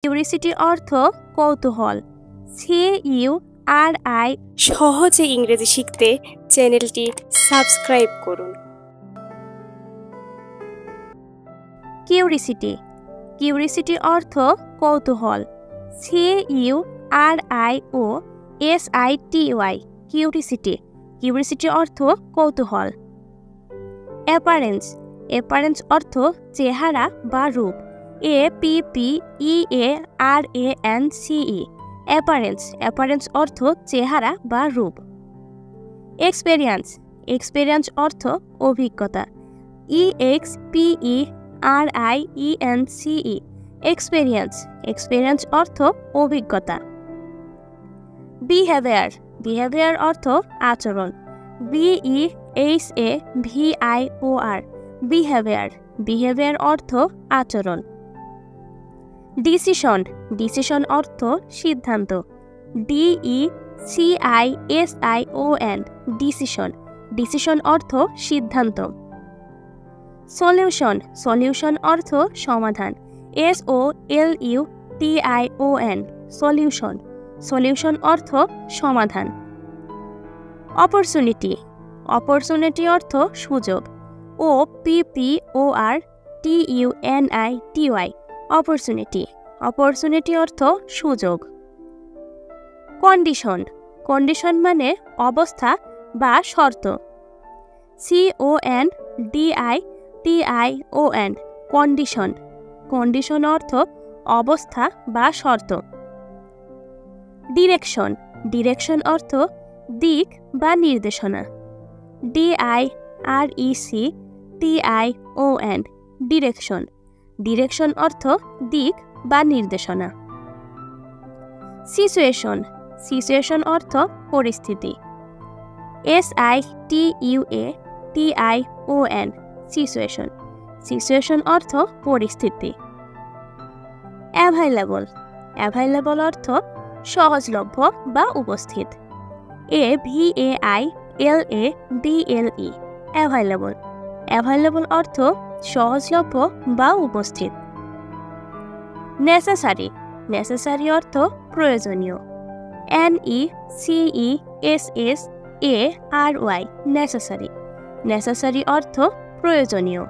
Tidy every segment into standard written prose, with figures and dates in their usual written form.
Curiosity অর্থ কৌতূহল। CURI। সহজে ইংরেজি শিখতে চ্যানেলটি সাবস্ক্রাইব করুন। কিউরিসিটি। কিউরিসিটি অর্থ কৌতূহল। CURIOSITY। কিউরিসিটি। কিউরিসিটি অর্থ কৌতূহল। অ্যাপারেন্স। অ্যাপারেন্স অর্থ চেহারা বা রূপ। APPEARANCE। অ্যাপারেন্স। অ্যাপারেন্স অর্থ চেহারা বা রূপ। এক্সপেরিয়েন্স। এক্সপেরিয়েন্স অর্থ অভিজ্ঞতা। EXPERIENCE। এক্সপেরিয়েন্স। এক্সপেরিয়েন্স অর্থ অভিজ্ঞতা। বিহেভিয়ার। বিহেভিয়ার অর্থ আচরণ। BEHAVIOR। বিহেভিয়ার। বিহেভিয়ার অর্থ আচরণ। ডিসিশন। ডিসিশন অর্থ সিদ্ধান্ত। DECISION। ডিসিশন। ডিসিশন অর্থ সিদ্ধান্ত। সলিউশন। সলিউশন অর্থ সমাধান। SOLUTION। সলিউশন। সলিউশন অর্থ সমাধান। অপরচুনিটি। অপরচুনিটি অর্থ সুযোগ। OPPORTUNITY। অপরচুনিটি। অপরচুনিটি অর্থ সুযোগ। কন্ডিশন। কন্ডিশন মানে অবস্থা বা শর্ত। CONDITION। কন্ডিশন। কন্ডিশন অর্থ অবস্থা বা শর্ত। ডিরেকশন। ডিরেকশন অর্থ দিক বা নির্দেশনা। DIRECTION। ডিরেকশন। ডিরেকশন অর্থ দিক বা নির্দেশনা। সিচুয়েশন। সিচুয়েশন অর্থ পরিস্থিতি। SITUATION। সিচুয়েশন। সিচুয়েশন অর্থ পরিস্থিতি। অ্যাভাইলেবল। অ্যাভাইলেবল অর্থ সহজলভ্য বা উপস্থিত। AVAILABLE। অ্যাভাইলেবল। অ্যাভাইলেবল অর্থ সহজলভ্য বা উপস্থিত। নেসেসারি। নেসেসারি অর্থ প্রয়োজনীয়। NECESSARY। নেসেসারি। নেসেসারি অর্থ প্রয়োজনীয়।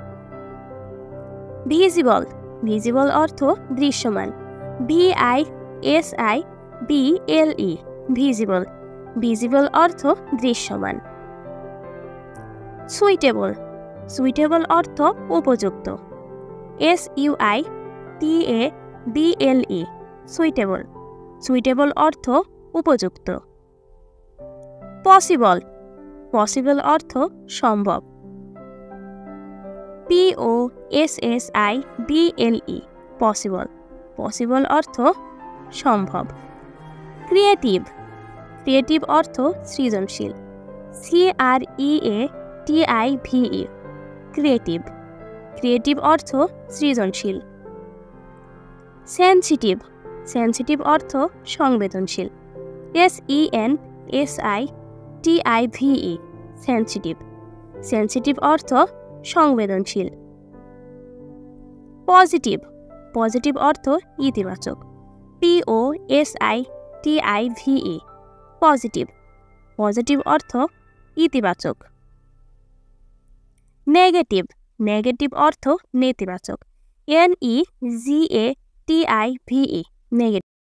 ভিজিবল। ভিজিবল অর্থ দৃশ্যমান। VISIBLE। ভিজিবল। ভিজিবল অর্থ দৃশ্যমান। সুইটেবল। সুইটেবল অর্থ উপযুক্ত। SUITABLE। সুইটেবল। সুইটেবল অর্থ উপযুক্ত। পসিবল। পসিবল অর্থ সম্ভব। POSSIBLE। পসিবল। পসিবল অর্থ সম্ভব। ক্রিয়েটিভ। ক্রিয়েটিভ অর্থ সৃজনশীল। CREATIVE। ক্রিয়েটিভ। ক্রিয়েটিভ অর্থ সৃজনশীল। সেনসিটিভ। সেনসিটিভ অর্থ সংবেদনশীল। SENSITIVE। সেনসিটিভ। সেনসিটিভ অর্থ সংবেদনশীল। পজিটিভ। পজিটিভ অর্থ ইতিবাচক। POSITIVE। পজিটিভ। পজিটিভ অর্থ ইতিবাচক। নেগেটিভ। নেগেটিভ অর্থ নেতিবাচক। NEGATIVE। নেগেটিভ।